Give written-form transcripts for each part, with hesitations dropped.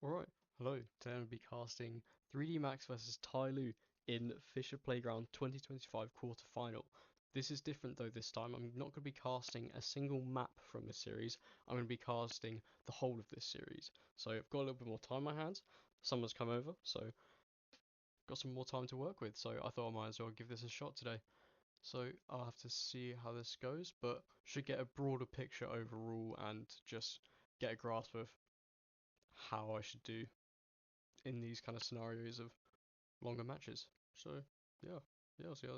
Alright, hello. Today I'm going to be casting 3D Max versus tyloo in Fisher Playground 2025 quarterfinal. This is different though this time. I'm not going to be casting a single map from this series. I'm going to be casting the whole of this series. So I've got a little bit more time on my hands. Summer's come over, so got some more time to work with. So I thought I might as well give this a shot today. So I'll have to see how this goes, but should get a broader picture overall and just get a grasp of how I should do in these kind of scenarios of longer matches. So yeah, I'll see how.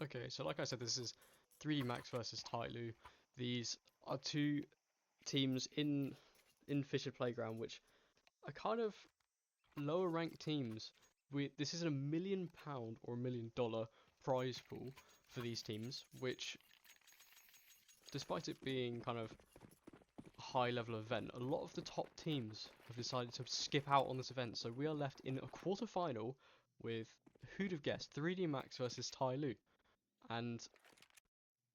Okay, so like I said, this is 3D Max versus tyloo. These are two teams in Fisher Playground, which are kind of lower ranked teams. This is a £1 million or $1 million prize pool for these teams, which, despite it being kind of a high level event, a lot of the top teams have decided to skip out on this event. So we are left in a quarter final with, who'd have guessed, 3D Max versus tyloo. And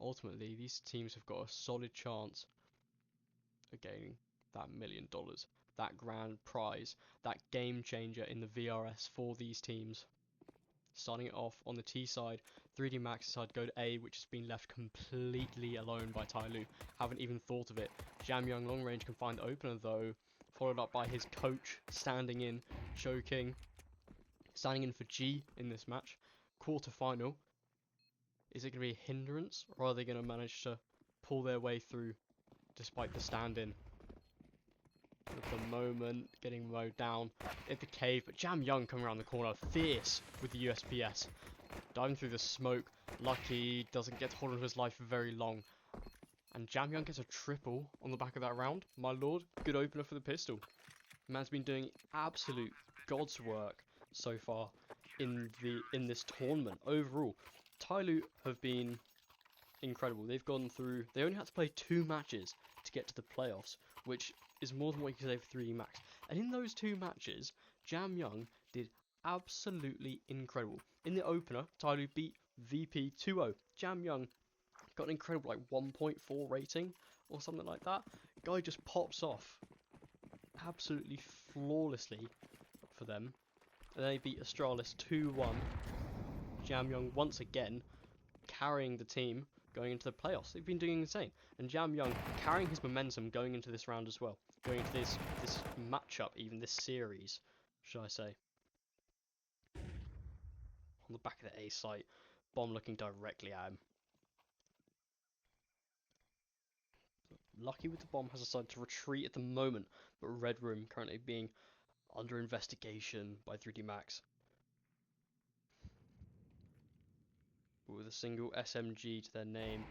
ultimately, these teams have got a solid chance of getting that $1 million, that grand prize, that game changer in the VRS for these teams. Starting it off on the T side, 3D Max decided to go to A, which has been left completely alone by tyloo. Haven't even thought of it. Jam Young long range can find the opener though, followed up by his coach standing in, choking, standing in for G in this match. Quarter final. Is it going to be a hindrance, or are they going to manage to pull their way through despite the stand-in? At the moment, getting mowed down in the cave, but Jam Young coming around the corner, fierce with the USPS. Diving through the smoke, lucky, doesn't get to hold on to his life for very long. And Jam Young gets a triple on the back of that round. My lord, good opener for the pistol. Man's been doing absolute God's work so far in this tournament overall. tyloo have been incredible. They've gone through. They only had to play 2 matches to get to the playoffs, which is more than what you could say for 3D Max. And in those 2 matches, Jam Young did absolutely incredible. In the opener, tyloo beat VP 2-0. Jam Young got an incredible like 1.4 rating or something like that. Guy just pops off absolutely flawlessly for them. And they beat Astralis 2-1. Jam Young once again carrying the team going into the playoffs. They've been doing insane. And Jam Young carrying his momentum going into this round as well. Going into this matchup, even this series, should I say. On the back of the A site, Bomb looking directly at him. Lucky with the Bomb has decided to retreat at the moment, but Red Room currently being under investigation by 3D Max. With a single SMG to their name,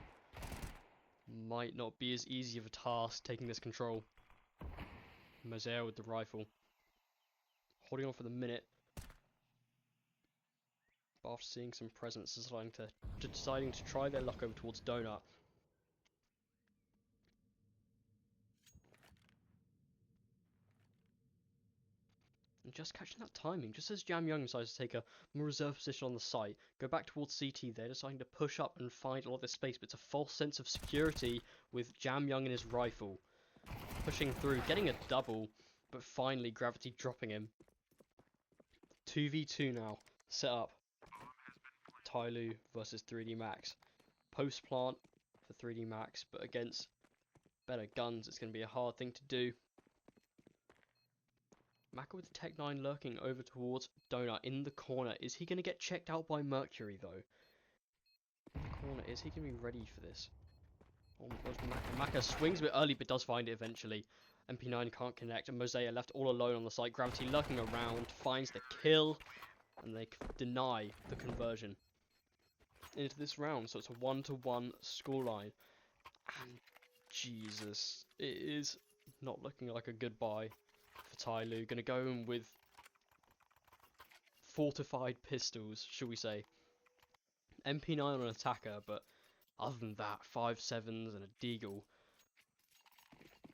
might not be as easy of a task taking this control. Mosaic with the rifle, holding on for the minute, but after seeing some presence, deciding to try their luck over towards Donut. And just catching that timing, just as Jam Young decides to take a more reserved position on the site, go back towards CT, they're deciding to push up and find a lot of this space, but it's a false sense of security with Jam Young and his rifle. Pushing through, getting a double, but finally Gravity dropping him. 2v2 now, set up. tyloo versus 3D Max. Post plant for 3D Max, but against better guns, it's going to be a hard thing to do. Maka with the Tech 9 lurking over towards Donut in the corner. Is he going to get checked out by Mercury, though? In the corner, is he going to be ready for this? Oh, Maka swings a bit early, but does find it eventually. MP9 can't connect, and Mosaic left all alone on the site. Gravity lurking around, finds the kill, and they deny the conversion into this round. So it's a 1-1 scoreline. And Jesus, it is not looking like a goodbye for tyloo. Going to go in with fortified pistols, shall we say. MP9 on an attacker, but other than that, 5.7s and a deagle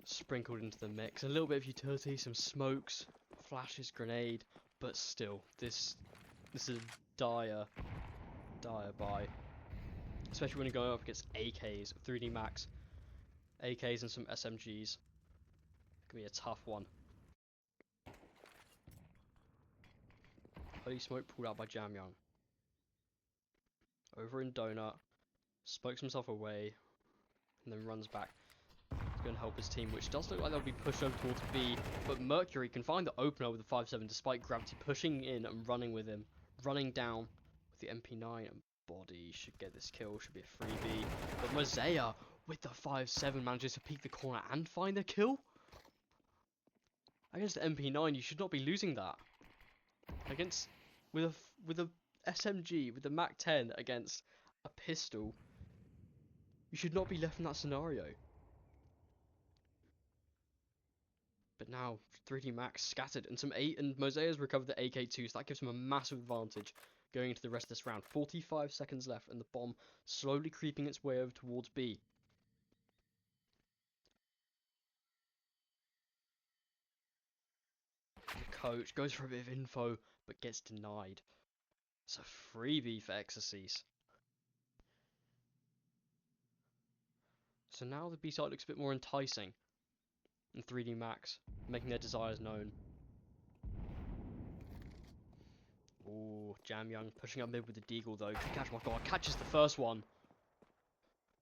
sprinkled into the mix. A little bit of utility, some smokes, flashes, grenade, but still, this is a dire buy. Especially when you're going up against AKs, 3D Max. AKs and some SMGs. Gonna be a tough one. Holy smoke pulled out by Jamyoung. Over in Donut. Spokes himself away. And then runs back. He's going to help his team, which does look like they'll be pushed over towards B. But Mercury can find the opener with the 5-7 despite Gravity pushing in and running with him. Running down with the MP9 and Body should get this kill. Should be a freebie. But Mosea with the 5-7 manages to peek the corner and find the kill. Against the MP9, you should not be losing that. With a SMG, with the Mac 10 against a pistol, you should not be left in that scenario. But now 3D Max scattered and Mosea's recovered the AK2, so that gives him a massive advantage going into the rest of this round. 45 seconds left and the bomb slowly creeping its way over towards B. The coach goes for a bit of info but gets denied. It's a freebie for Exorcise. So now the B side looks a bit more enticing in 3D Max, making their desires known. Ooh, Jamyoung pushing up mid with the Deagle though. Can catch, my god, catches the first one.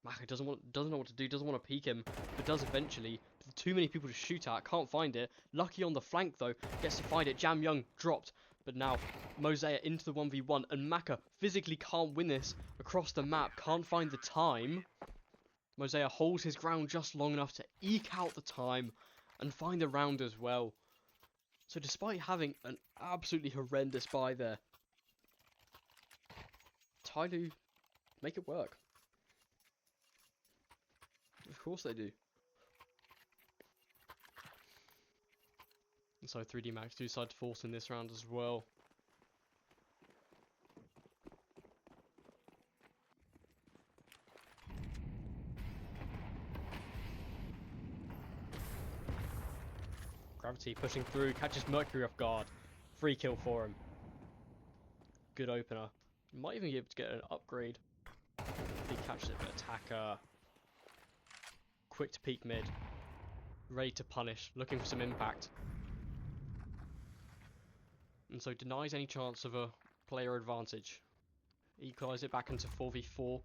Maka doesn't know what to do, doesn't want to peek him, but does eventually. But too many people to shoot at, can't find it. Lucky on the flank though, gets to find it. Jamyoung dropped, but now Mosea into the 1v1, and Maka physically can't win this across the map, can't find the time. Mosea holds his ground just long enough to eke out the time and find the round as well. So despite having an absolutely horrendous buy there, tyloo make it work. Of course they do. And so 3D Max do decide to force in this round as well. Gravity pushing through, catches Mercury off guard. Free kill for him. Good opener. Might even be able to get an upgrade. If he catches it, but attacker. Quick to peek mid. Ready to punish, looking for some impact. And so denies any chance of a player advantage. Equalise it back into 4v4.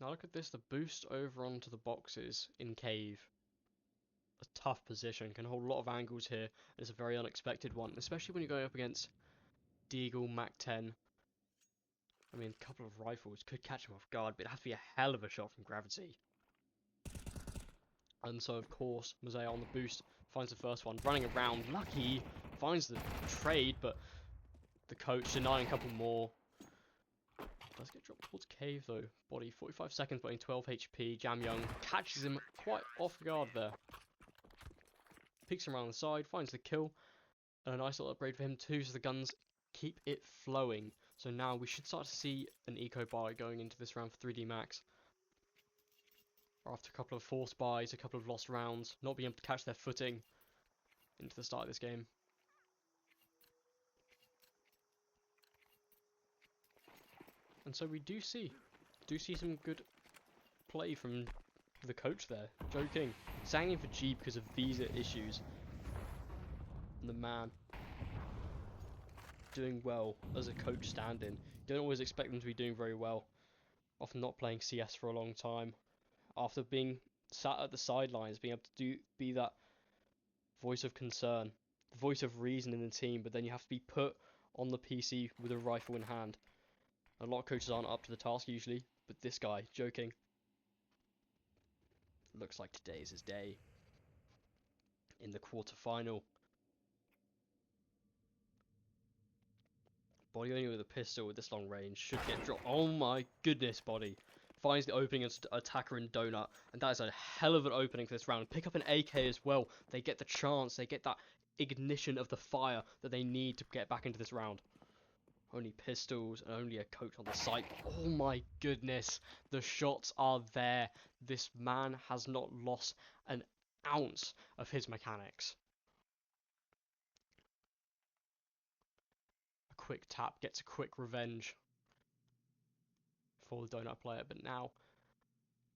Now look at this, the boost over onto the boxes in cave. A tough position, can hold a lot of angles here. It's a very unexpected one, especially when you're going up against Deagle, Mac 10. I mean, a couple of rifles could catch him off guard, but it has to be a hell of a shot from Gravity. And so, of course, Mosea on the boost finds the first one, running around. Lucky finds the trade, but the coach denying a couple more. Does get dropped towards cave though. Body 45 seconds, but in 12 HP. Jamyoung catches him quite off guard there. Peeks him around the side, finds the kill, and a nice little upgrade for him too, so the guns keep it flowing. So now we should start to see an eco buy going into this round for 3D Max. After a couple of forced buys, a couple of lost rounds, not being able to catch their footing into the start of this game. And so we do see some good play from the coach there. Joking. Sang in for G because of visa issues. And the man doing well as a coach stand-in. You don't always expect them to be doing very well. Often not playing CS for a long time. After being sat at the sidelines, being able to be that voice of concern, the voice of reason in the team, but then you have to be put on the PC with a rifle in hand. A lot of coaches aren't up to the task usually, but this guy, Joking, looks like today is his day. In the quarter-final. Body only with a pistol with this long range should get dropped. Oh my goodness, Body. Finds the opening as attacker in Donut, and that is a hell of an opening for this round. Pick up an AK as well. They get the chance, they get that ignition of the fire that they need to get back into this round. Only pistols and only a coach on the site. Oh my goodness, the shots are there. This man has not lost an ounce of his mechanics. A quick tap gets a quick revenge for the Donut player, but now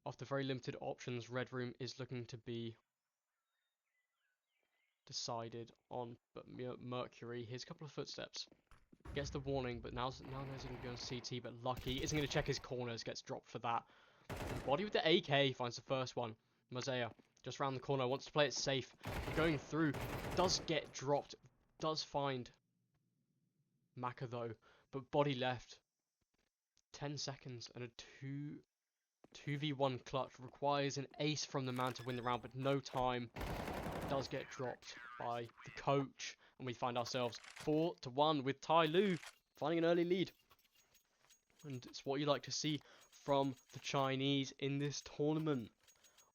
After very limited options, Red Room is looking to be decided on, but Mercury, here's a couple of footsteps. Gets the warning, but now knows he can go on CT, but Lucky isn't going to check his corners, gets dropped for that. Body with the AK finds the first one. Mosea, just round the corner, wants to play it safe. Going through, does get dropped, does find Maka though, but body left. 10 seconds and a 2v1 clutch requires an ace from the man to win the round, but no time. Does get dropped by the coach, and we find ourselves 4-1 with tyloo finding an early lead. And it's what you like to see from the Chinese in this tournament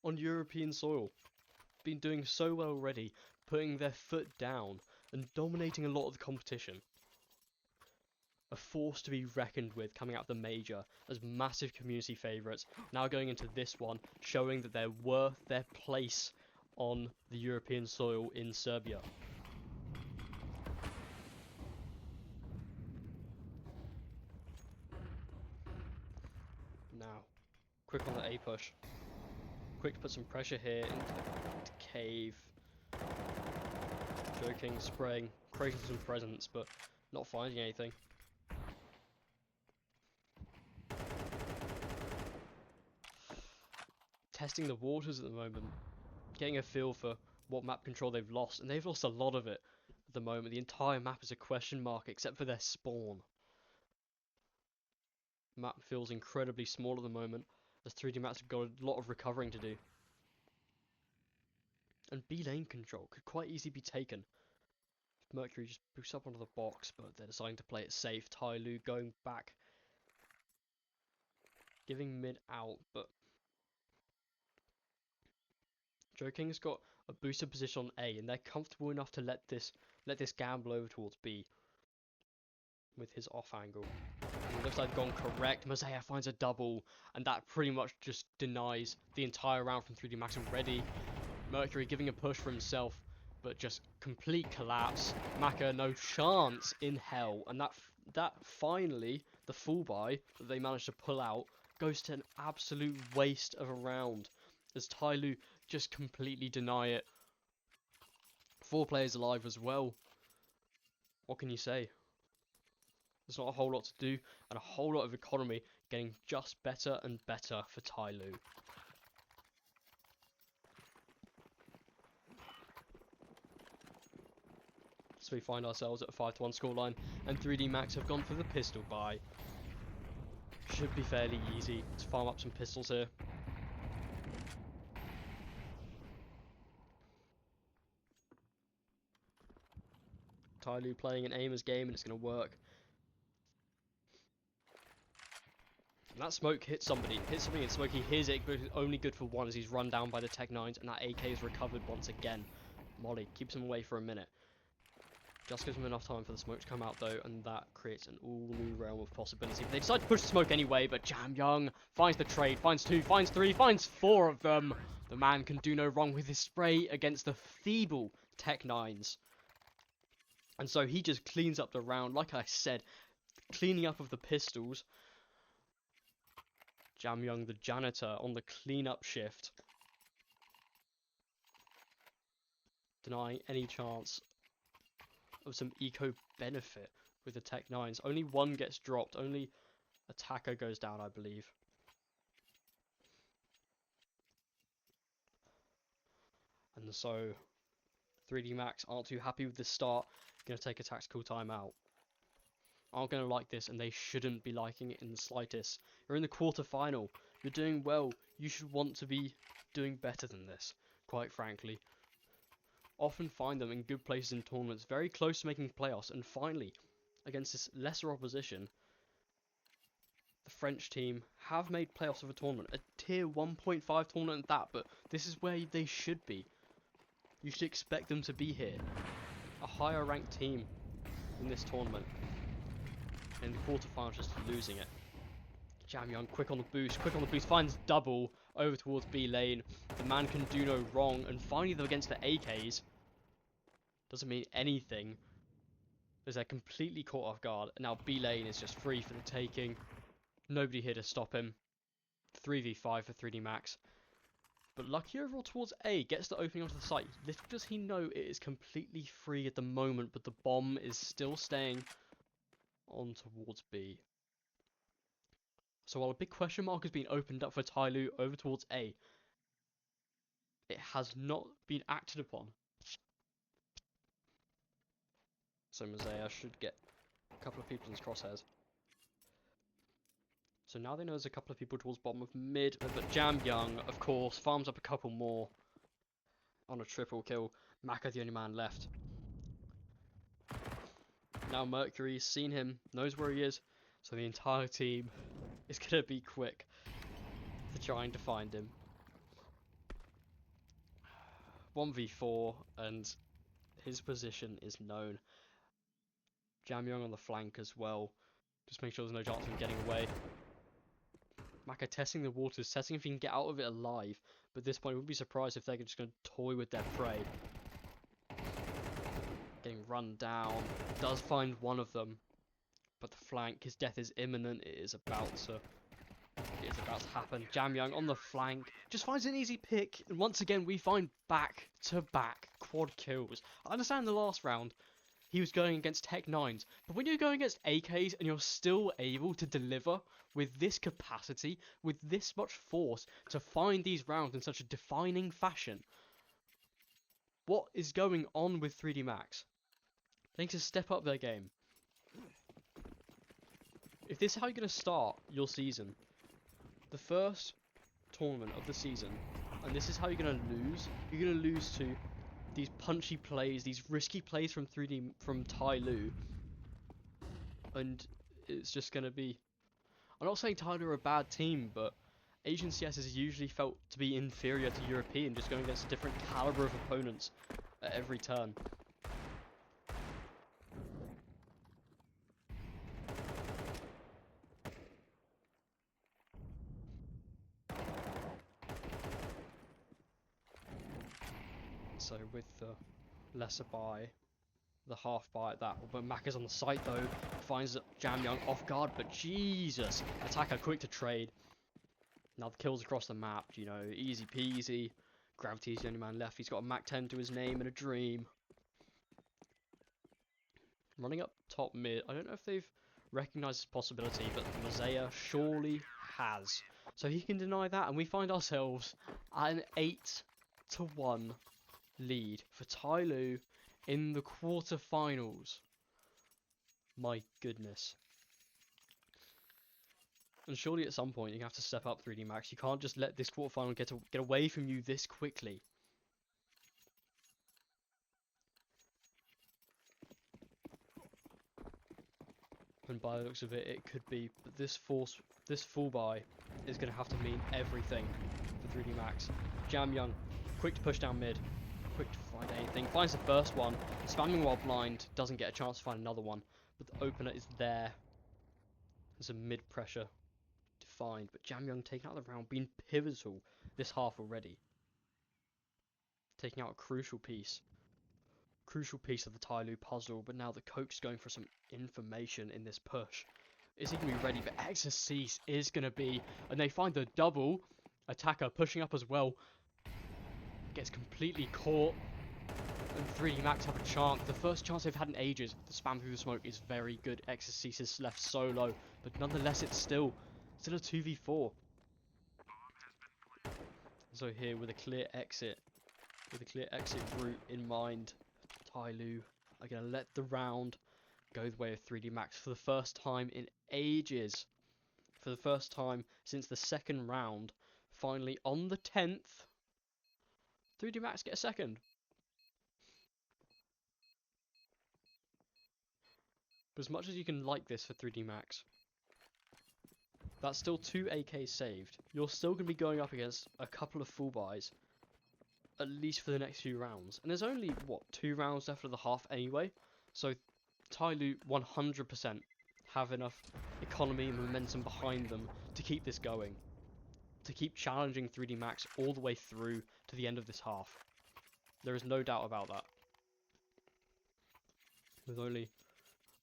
on European soil. Been doing so well already, putting their foot down and dominating a lot of the competition. A force to be reckoned with coming out of the major as massive community favourites, now going into this one, showing that they're worth their place on the European soil in Serbia. Now, quick on the A push. Quick to put some pressure here into the cave. Joking, spraying, creating some presence, but not finding anything. Testing the waters at the moment, getting a feel for what map control they've lost, and they've lost a lot of it at the moment. The entire map is a question mark except for their spawn. Map feels incredibly small at the moment, as 3D maps have got a lot of recovering to do. And B lane control could quite easily be taken. Mercury just boosts up onto the box, but they're deciding to play it safe. tyloo going back, giving mid out, but Joking's got a boosted position on A, and they're comfortable enough to let this gamble over towards B with his off angle. And it looks like gone correct. Mosea finds a double, and that pretty much just denies the entire round from 3D Max already. Mercury giving a push for himself, but just complete collapse. Maka no chance in hell, and that finally, the full buy that they managed to pull out goes to an absolute waste of a round, as tyloo just completely deny it. 4 players alive as well. What can you say? There's not a whole lot to do, and a whole lot of economy getting just better and better for tyloo. So we find ourselves at a 5-1 scoreline, and 3D Max have gone for the pistol buy. Should be fairly easy to farm up some pistols here. tyloo playing an aimer's game, and it's going to work. And that smoke hits somebody in smoke. He hears it, but it's only good for one as he's run down by the Tech 9s, and that AK is recovered once again. Molly keeps him away for a minute. Just gives him enough time for the smoke to come out though, and that creates an all new realm of possibility. But they decide to push the smoke anyway, but Jam Young finds the trade, finds 2, finds 3, finds 4 of them. The man can do no wrong with his spray against the feeble Tech 9s. And so he just cleans up the round, like I said, cleaning up of the pistols. Jam Young, the janitor, on the cleanup shift, denying any chance of some eco benefit with the Tech 9s. Only one gets dropped, only attacker goes down, I believe. And so 3D Max aren't too happy with this start, going to take a tactical timeout. Aren't going to like this, and they shouldn't be liking it in the slightest. You're in the quarter-final, you're doing well, you should want to be doing better than this, quite frankly. Often find them in good places in tournaments, very close to making playoffs, and finally, against this lesser opposition, the French team have made playoffs of a tournament, a tier 1.5 tournament at that, but this is where they should be. You should expect them to be here. A higher ranked team in this tournament. In the quarterfinals, just losing it. Jam Young, quick on the boost, finds double over towards B lane. The man can do no wrong, and finally though against the AKs, doesn't mean anything, as they're completely caught off guard. And now B lane is just free for the taking. Nobody here to stop him. 3v5 for 3D Max. But lucky overall towards A, gets the opening onto the site. Little does he know it is completely free at the moment, but the bomb is still staying on towards B. So while a big question mark has been opened up for tyloo over towards A, it has not been acted upon. So Mosaic should get a couple of people in his crosshairs. So now they know there's a couple of people towards bottom of mid, but Jam Young, of course, farms up a couple more on a triple kill. Maka the only man left. Now Mercury's seen him, knows where he is, so the entire team is going to be quick to trying to find him. 1v4, and his position is known. Jam Young on the flank as well. Just make sure there's no chance of him getting away. Maka testing the waters, testing if he can get out of it alive. But at this point, I wouldn't be surprised if they're just going to toy with their prey. Getting run down. Does find one of them. But the flank, his death is imminent. It is about to happen. Jam Young on the flank. Just finds an easy pick. And once again, we find back-to-back quad kills. I understand the last round, he was going against Tech 9s. But when you're going against AKs and you're still able to deliver with this capacity, with this much force, to find these rounds in such a defining fashion, what is going on with 3D Max? They need to step up their game. If this is how you're going to start your season, the first tournament of the season, and this is how you're going to lose to these punchy plays, these risky plays from tyloo, and it's just going to be... I'm not saying tyloo are a bad team, but Asian CS is usually felt to be inferior to European, just going against a different caliber of opponents at every turn. So with the lesser buy, the half buy at that, but Maka's on the site though, finds Jam Young off guard, but Jesus, attacker quick to trade. Now the kills across the map, you know, easy peasy. Gravity's the only man left. He's got a Mac 10 to his name and a dream. Running up top mid, I don't know if they've recognised this possibility, but Mosaic surely has. So he can deny that, and we find ourselves at an 8-1 lead for tyloo in the quarterfinals. My goodness. And surely at some point you have to step up 3D Max. You can't just let this quarterfinal get away from you this quickly. And by the looks of it, it could be. But this full buy is going to have to mean everything for 3D Max. Jam Young, quick to push down mid. Quick to find anything. Finds the first one. Spamming while blind. Doesn't get a chance to find another one. But the opener is there. There's a mid pressure defined. But Jam Young taking out the round. Being pivotal this half already. Taking out a crucial piece. Crucial piece of the tyloo puzzle. But now the coach's going for some information in this push. Is he going to be ready? But Exorcise is going to be. And they find the double. Attacker pushing up as well. Gets completely caught, and 3D Max have a chance. The first chance they've had in ages. The spam through the smoke is very good. Exorcise is left solo, but nonetheless it's still a 2v4. So here with a clear exit route in mind, tyloo are going to let the round go the way of 3D Max for the first time in ages. For the first time since the second round. Finally on the 10th. 3D Max get a second. But as much as you can like this for 3D Max, that's still 2 AKs saved. You're still going to be going up against a couple of full buys, at least for the next few rounds. And there's only, what, 2 rounds left of the half anyway? So tyloo 100% have enough economy and momentum behind them to keep this going. To keep challenging 3D Max all the way through to the end of this half. There is no doubt about that. With only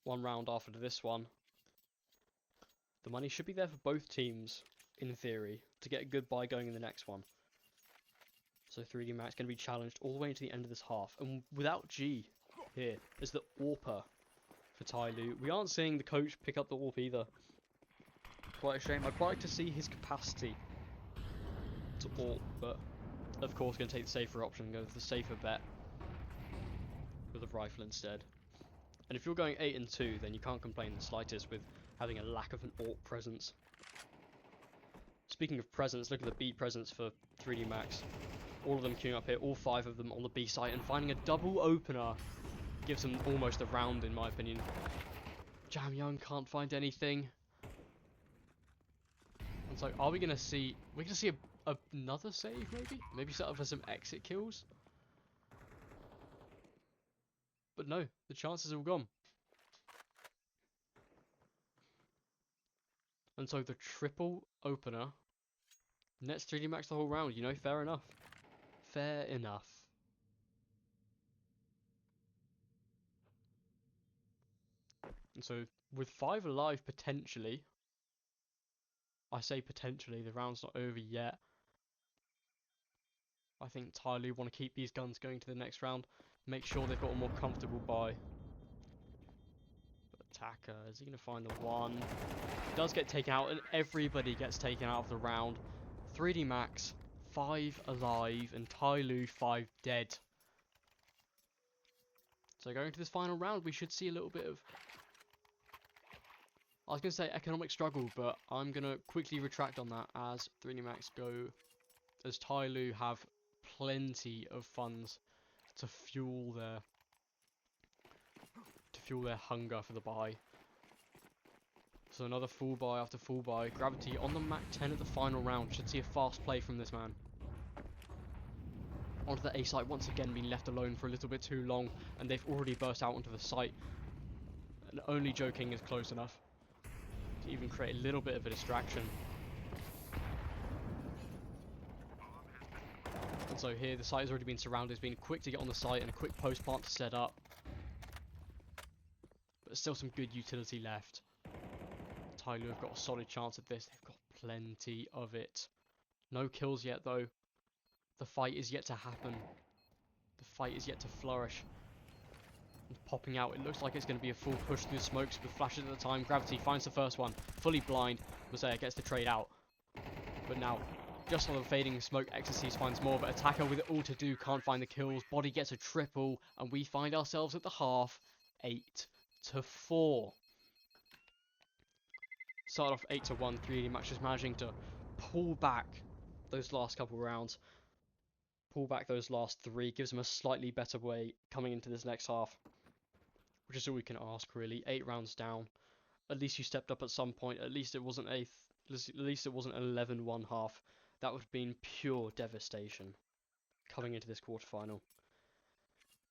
1 round after this one. The money should be there for both teams. in theory, to get a good buy going in the next one. So 3D Max going to be challenged all the way into the end of this half. And without G here is the AWPer for tyloo. We aren't seeing the coach pick up the AWP either. Quite a shame. I'd quite like to see his capacity to AWP, but of course going to take the safer option and go with the safer bet with a rifle instead. And if you're going 8 and 2, then you can't complain the slightest with having a lack of an AWP presence. Speaking of presence, look at the B presence for 3D Max. All of them queuing up here, all 5 of them on the B site, and finding a double opener gives them almost a round in my opinion. Jam Young can't find anything. And so are we going to see, another save maybe? Maybe set up for some exit kills? But no, the chances are gone. And so the triple opener nets 3D Max the whole round, you know, fair enough. Fair enough. And so with 5 alive potentially, I say potentially, the round's not over yet. I think tyloo want to keep these guns going to the next round, make sure they've got a more comfortable buy. But Attacker, is he going to find the one? He does get taken out, and everybody gets taken out of the round. 3D Max, 5 alive, and tyloo 5 dead. So going to this final round, we should see a little bit of, I was going to say economic struggle, but I'm going to quickly retract on that as 3D Max go, as tyloo have plenty of funds to fuel their hunger for the buy. So another full buy after full buy. Gravity on the Mac 10 at the final round. Should see a fast play from this man. Onto the A site, once again being left alone for a little bit too long, and they've already burst out onto the site. And only Joking is close enough to even create a little bit of a distraction. And so here the site has already been surrounded. It's been quick to get on the site and a quick post plant to set up. But still some good utility left. tyloo have got a solid chance at this. They've got plenty of it. No kills yet though. The fight is yet to happen. The fight is yet to flourish. And popping out, it looks like it's going to be a full push through the smokes with flashes at the time. Gravity finds the first one. Fully blind. Mosaic gets the trade out. But now, just on the fading smoke, Exorcise finds more. But Attacker with it all to do can't find the kills. Body gets a triple. And we find ourselves at the half 8-4. Start off 8-1. 3D Max just managing to pull back those last couple rounds. Pull back those last 3, gives them a slightly better way coming into this next half, which is all we can ask really. 8 rounds down, at least you stepped up at some point. At least it wasn't an 11-1 half. That would have been pure devastation coming into this quarterfinal.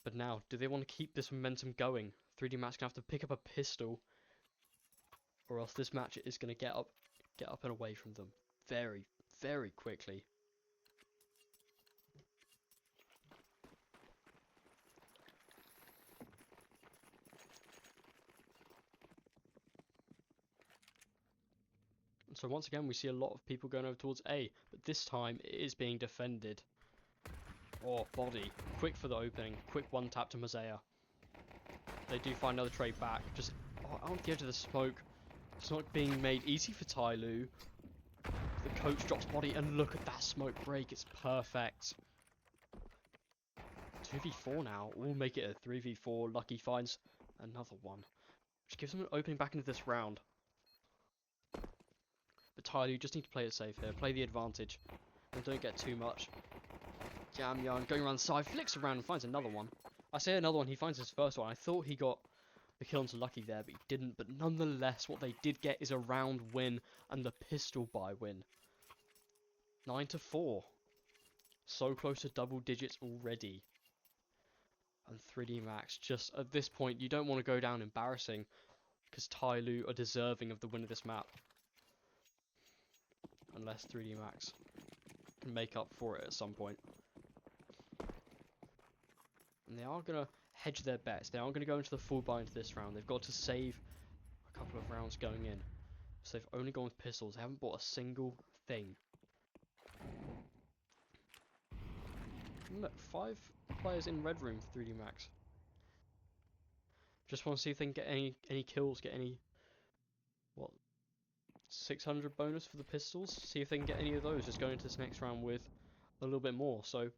But now, do they want to keep this momentum going? 3D Max gonna have to pick up a pistol, or else this match is gonna get up and away from them very, very quickly. So once again, we see a lot of people going over towards A, but this time it is being defended. Oh, body. Quick for the opening. Quick one tap to Mosaic. They do find another trade back. Just on the edge of the smoke. It's not being made easy for tyloo. The coach drops body, and look at that smoke break. It's perfect. 2v4 now. We'll make it a 3v4. Lucky finds another one, which gives them an opening back into this round. But tyloo just need to play it safe here, play the advantage, and don't get too much. Jam Young going around the side, flicks around and finds another one. I say another one, he finds his first one. I thought he got the kill onto Lucky there, but he didn't. But nonetheless, what they did get is a round win and the pistol buy win. 9-4. So close to double digits already. And 3D Max, just at this point, you don't want to go down embarrassing, because tyloo are deserving of the win of this map. Unless 3D Max can make up for it at some point. And they are going to hedge their bets. They aren't going to go into the full buy into this round. They've got to save a couple of rounds going in. So they've only gone with pistols. They haven't bought a single thing. Look, 5 players in red room for 3D Max. Just want to see if they can get any kills, get any, what, 600 bonus for the pistols? See if they can get any of those, just going into this next round with a little bit more. So,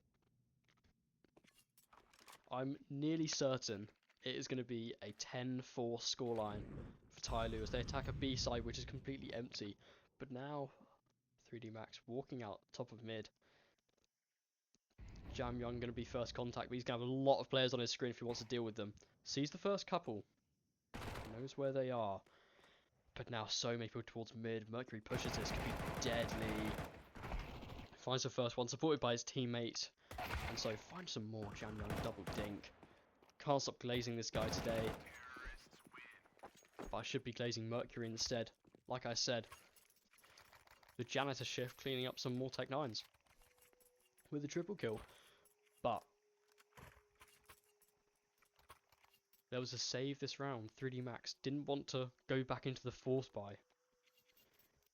I'm nearly certain it is going to be a 10-4 scoreline for tyloo as they attack a B side which is completely empty. But now, 3D Max walking out top of mid. Jam Young going to be first contact, but he's going to have a lot of players on his screen if he wants to deal with them. Sees the first couple, knows where they are, but now so many people towards mid. Mercury pushes this, could be deadly. Finds the first one, supported by his teammate, and so finds some more. Jam Young double dink. Can't stop glazing this guy today, but I should be glazing Mercury instead. Like I said, the janitor shift cleaning up some more Tech 9s with a triple kill. But there was a save this round. 3D Max didn't want to go back into the force buy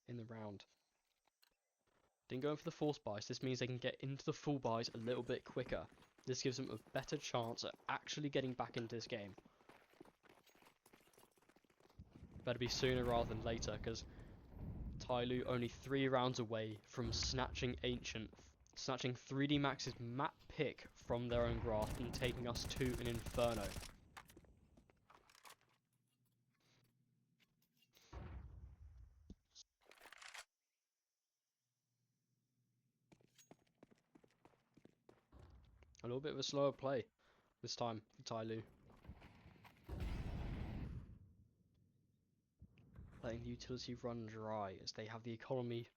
in the round. Didn't go in for the force buys. This means they can get into the full buys a little bit quicker. This gives them a better chance at actually getting back into this game. Better be sooner rather than later, because tyloo only 3 rounds away from snatching 3D Max's map pick from their own graph and taking us to an inferno. A little bit of a slower play this time for tyloo. Letting the utility run dry as they have the economy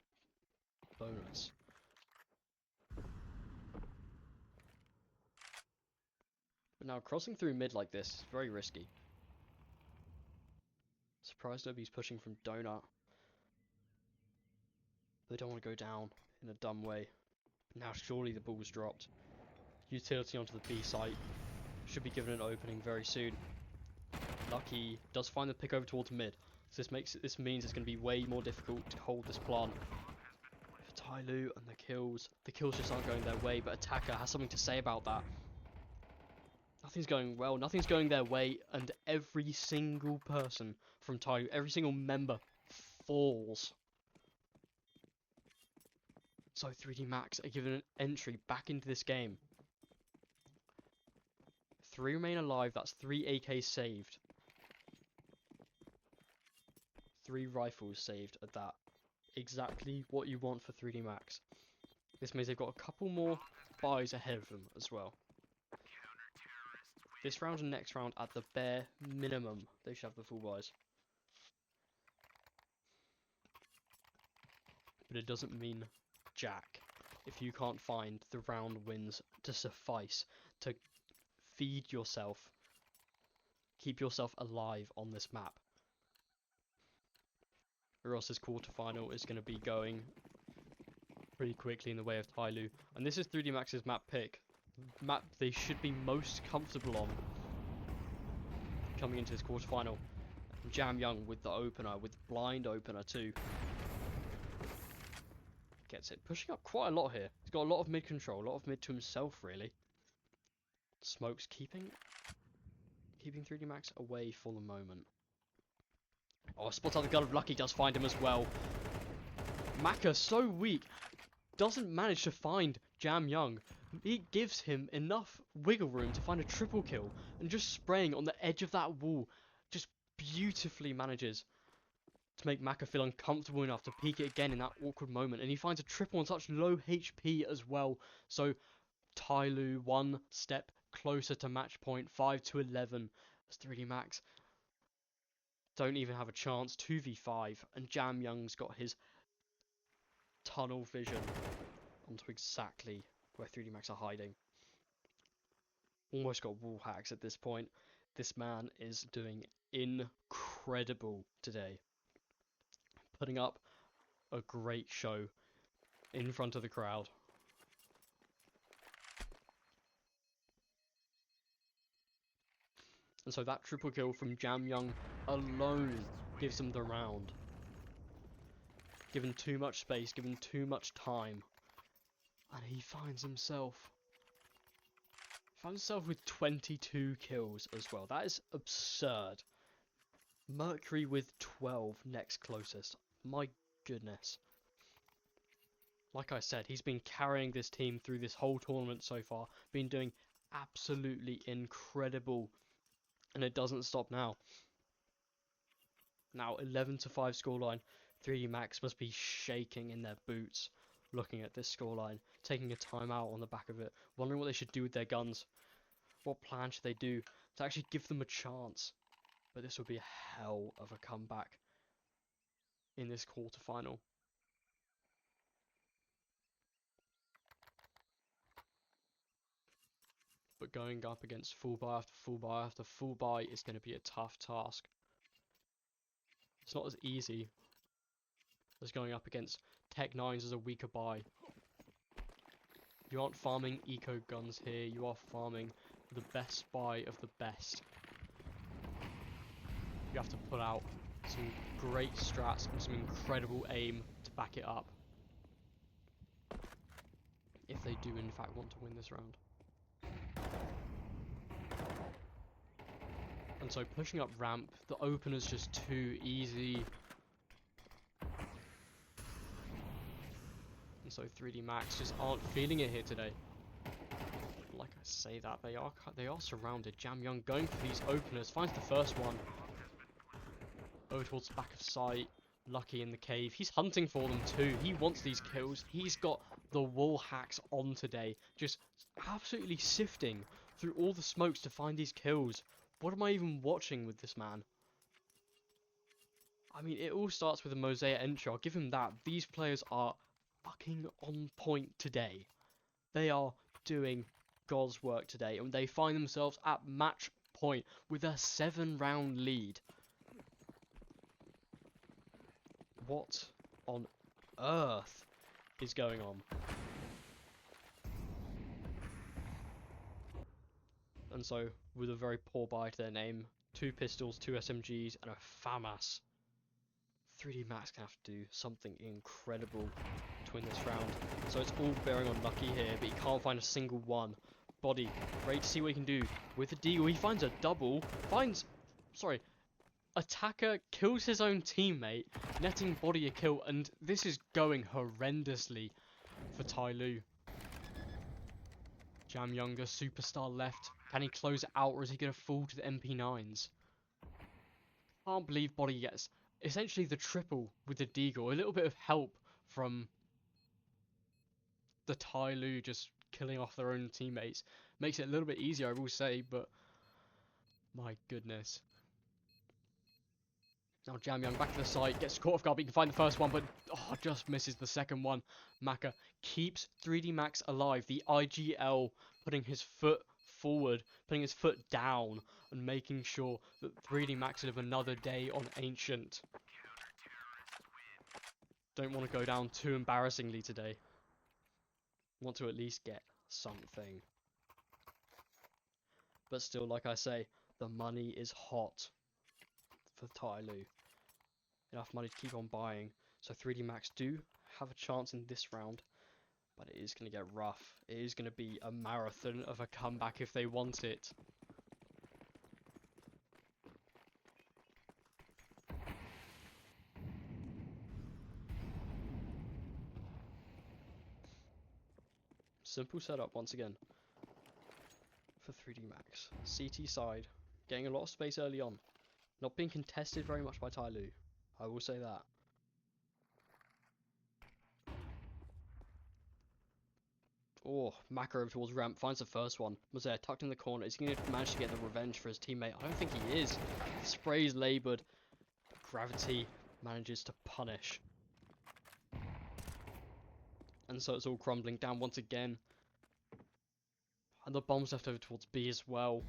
bonus. But now crossing through mid like this is very risky. Surprised nobody's pushing from Donut. They don't want to go down in a dumb way. But now surely the ball's dropped. Utility onto the B site. Should be given an opening very soon. Lucky does find the pick over towards mid. So this means it's going to be way more difficult to hold this plant. For tyloo and the kills just aren't going their way, but Attacker has something to say about that. Nothing's going well, nothing's going their way, and every single person from tyloo, every single member falls. So 3D Max are given an entry back into this game. 3 remain alive, that's 3 AKs saved. 3 rifles saved at that. Exactly what you want for 3D Max. This means they've got a couple more buys ahead of them as well. This round and next round, at the bare minimum, they should have the full buys. But it doesn't mean jack if you can't find the round wins to suffice to feed yourself, keep yourself alive on this map. Or else this quarterfinal is going to be going pretty quickly in the way of tyloo. And this is 3D Max's map pick. Map they should be most comfortable on coming into this quarterfinal. Jam Young with the opener, with blind opener too. Gets it. Pushing up quite a lot here. He's got a lot of mid control, a lot of mid to himself really. Smokes keeping 3D Max away for the moment. Oh, spots out the gun of Lucky, does find him as well. Maka so weak, doesn't manage to find Jam Young. He gives him enough wiggle room to find a triple kill, and just spraying on the edge of that wall just beautifully manages to make Maka feel uncomfortable enough to peek it again in that awkward moment, and he finds a triple on such low HP as well. So tyloo 1 step closer to match point, 5-11 as 3D Max don't even have a chance. 2v5, and Jam Young's got his tunnel vision onto exactly where 3D Max are hiding. Almost got wall hacks at this point. This man is doing incredible today. Putting up a great show in front of the crowd. And so that triple kill from Jam Young alone gives them the round. given too much space, given too much time. And he finds himself with 22 kills as well. That is absurd. Mercury with 12, next closest. My goodness. Like I said, he's been carrying this team through this whole tournament so far. Been doing absolutely incredible. And it doesn't stop now. Now 11-5 scoreline. 3D Max must be shaking in their boots looking at this scoreline, taking a timeout on the back of it, wondering what they should do with their guns. What plan should they do to actually give them a chance? But this would be a hell of a comeback in this quarterfinal. But going up against full buy after full buy after full buy is going to be a tough task. It's not as easy as going up against Tech 9s as a weaker buy. You aren't farming eco guns here, you are farming the best buy of the best. You have to put out some great strats and some incredible aim to back it up. If they do in fact want to win this round. And so pushing up ramp, the opener's just too easy. And so 3D Max just aren't feeling it here today. Like I say that, they are surrounded. Jam Young going for these openers, finds the first one. Over towards the back of sight. Lucky in the cave. He's hunting for them too. He wants these kills. He's got the wall hacks on today. Just absolutely sifting through all the smokes to find these kills. What am I even watching with this man? I mean, it all starts with a Mosaic entry. I'll give him that. These players are fucking on point today. They are doing God's work today. And they find themselves at match point with a 7-round lead. What on earth is going on? And so, with a very poor buy to their name, 2 pistols, 2 SMGs, and a FAMAS, 3D Max can have to do something incredible to win this round. So it's all bearing on Lucky here, but he can't find a single one. Body, ready to see what he can do. With the deagle, he finds a double, Attacker kills his own teammate, netting Body a kill, and this is going horrendously for tyloo. Jam Younger, superstar left. Can he close it out, or is he going to fall to the MP9s? Can't believe Body gets essentially the triple with the deagle. A little bit of help from the tyloo just killing off their own teammates. Makes it a little bit easier, I will say, but my goodness. Now Jam Young back to the site, gets caught off guard, but he can find the first one, but just misses the second one. Maka keeps 3D Max alive. The IGL putting his foot forward, putting his foot down, and making sure that 3D Max live another day on Ancient. Don't want to go down too embarrassingly today. Want to at least get something. But still, like I say, the money is hot for tyloo. Enough money to keep on buying. So 3D Max do have a chance in this round. But it is going to get rough. It is going to be a marathon of a comeback if they want it. Simple setup once again for 3D Max. CT side, getting a lot of space early on. Not being contested very much by tyloo. I will say that. Oh, Maka over towards ramp, finds the first one. Was there, tucked in the corner. Is he going to manage to get the revenge for his teammate? I don't think he is. Sprays laboured. Gravity manages to punish. And so it's all crumbling down once again. And the bomb's left over towards B as well.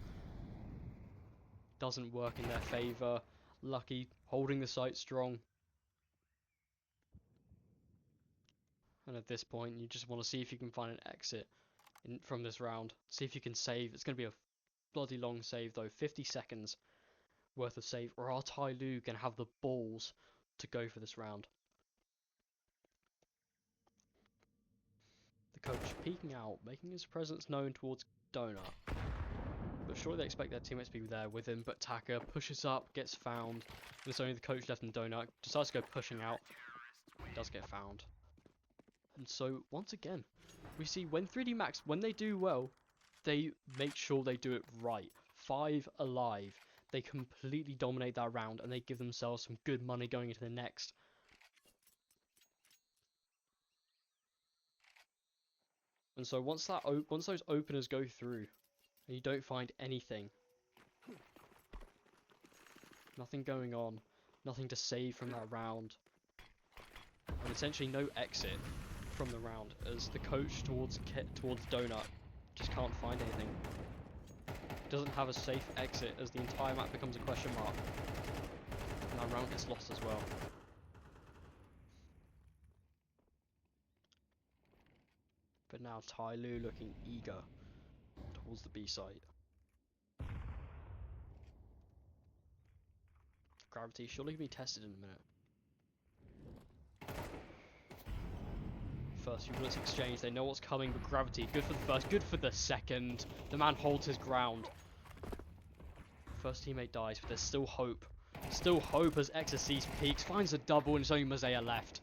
Doesn't work in their favour. Lucky holding the site strong. And at this point, you just want to see if you can find an exit from this round. See if you can save. It's going to be a bloody long save though. 50 seconds worth of save. Or are tyloo going to have the balls to go for this round? The coach peeking out, making his presence known towards Donut. But surely they expect their teammates to be there with him, but Taka pushes up, gets found, and it's only the coach left in Donut, decides to go pushing out, does get found. And so, once again, we see when 3D Max, when they do well, they make sure they do it right. 5 alive. They completely dominate that round, and they give themselves some good money going into the next. And so once those openers go through, and you don't find anything, nothing going on, nothing to save from that round, and essentially no exit from the round, as the coach towards Donut just can't find anything. Doesn't have a safe exit, as the entire map becomes a question mark, and that round gets lost as well. But now tyloo looking eager towards the B site. Gravity surely can be tested in a minute. First few bullets exchanged, they know what's coming, but Gravity, good for the first, good for the second. The man holds his ground. First teammate dies, but there's still hope. Still hope as Exorcist peaks, finds a double, and it's only Mosea left.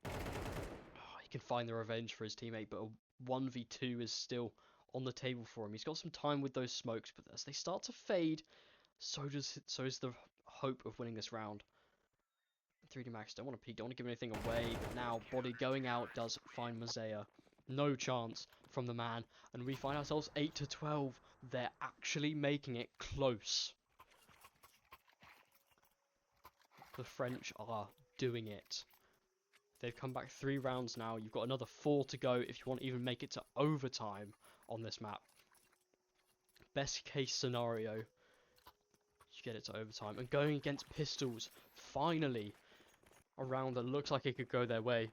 Oh, he can find the revenge for his teammate, but a 1v2 is still on the table for him. He's got some time with those smokes, but as they start to fade, so is the hope of winning this round. 3D Max don't want to peek, don't want to give anything away, but now Body going out does find Mosea. No chance from the man, and we find ourselves 8-12. They're actually making it close. The French are doing it. They've come back 3 rounds now. You've got another 4 to go if you want to even make it to overtime on this map. Best case scenario, you get it to overtime. And going against Pistols, finally, a round that looks like it could go their way.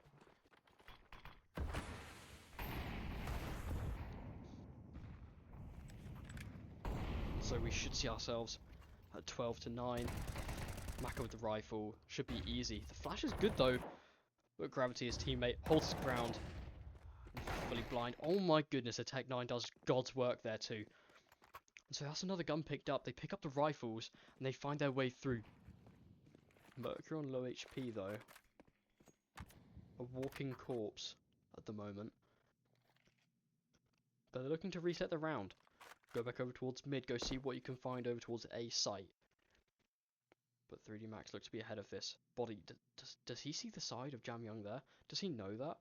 So we should see ourselves at 12-9. Maka with the rifle should be easy. The flash is good though, but Gravity, his teammate, holds his ground. Fully blind. Oh my goodness, the Tech 9 does God's work there too. And so that's another gun picked up. They pick up the rifles and they find their way through. Mercury on low HP though. A walking corpse at the moment. But they're looking to reset the round. Go back over towards mid, go see what you can find over towards A site. But 3D Max looks to be ahead of this. Body, does he see the side of Jam Young there? Does he know that?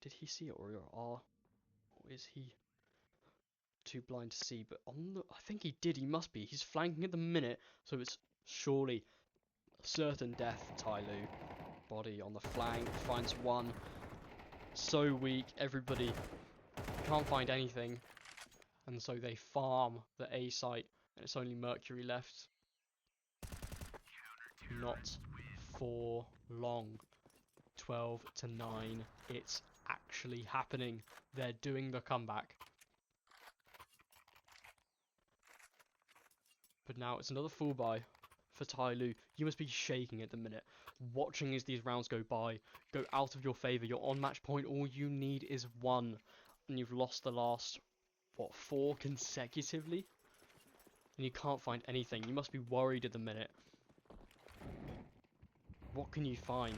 Did he see it, or is he too blind to see? But I think he did, he must be. He's flanking at the minute, so it's surely certain death for tyloo. Body on the flank, finds one. So weak, everybody can't find anything. And so they farm the A site, and it's only Mercury left. Not for long. 12-9. It's actually happening. They're doing the comeback. But now it's another full buy for tyloo. You must be shaking at the minute, watching as these rounds go by, go out of your favour. You're on match point. All you need is 1, and you've lost the last, what, 4 consecutively? And you can't find anything. You must be worried at the minute. What can you find?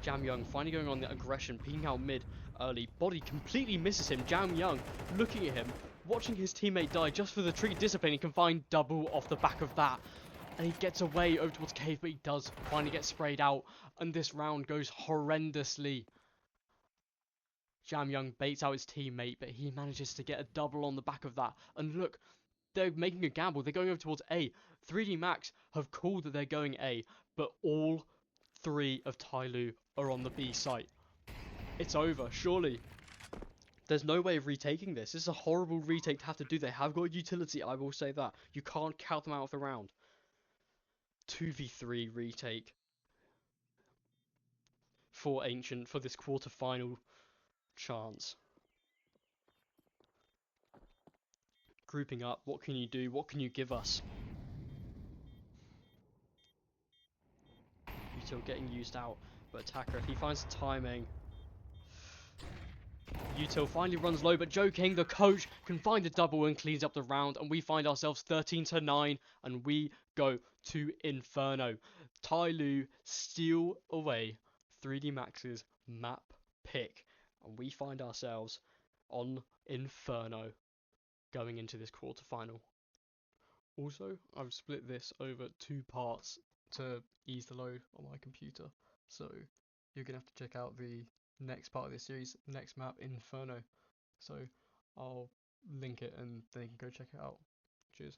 Jam Young finally going on the aggression, peeking out mid early. Body completely misses him. Jam Young looking at him, watching his teammate die just for the tree discipline. He can find double off the back of that. And he gets away over towards Cave, but he does finally get sprayed out. And this round goes horrendously. Jam Young baits out his teammate, but he manages to get a double on the back of that. And look, they're making a gamble. They're going over towards A. 3D Max have called that they're going A, but all 3 of tyloo are on the B site. It's over, surely. There's no way of retaking this. This is a horrible retake to have to do. They have got utility, I will say that. You can't count them out of the round. 2v3 retake for Ancient for this quarter-final chance. Grouping up, what can you do? What can you give us? Util getting used out, but Attacker, if he finds the timing, Util finally runs low, but Joe King, the coach, can find a double and cleans up the round, and we find ourselves 13-9, and we go to Inferno. tyloo steal away 3D Max's map pick, and we find ourselves on Inferno going into this quarterfinal. Also, I've split this over 2 parts to ease the load on my computer, so you're gonna have to check out the next part of this series, next map, Inferno. So I'll link it and then you can go check it out. Cheers.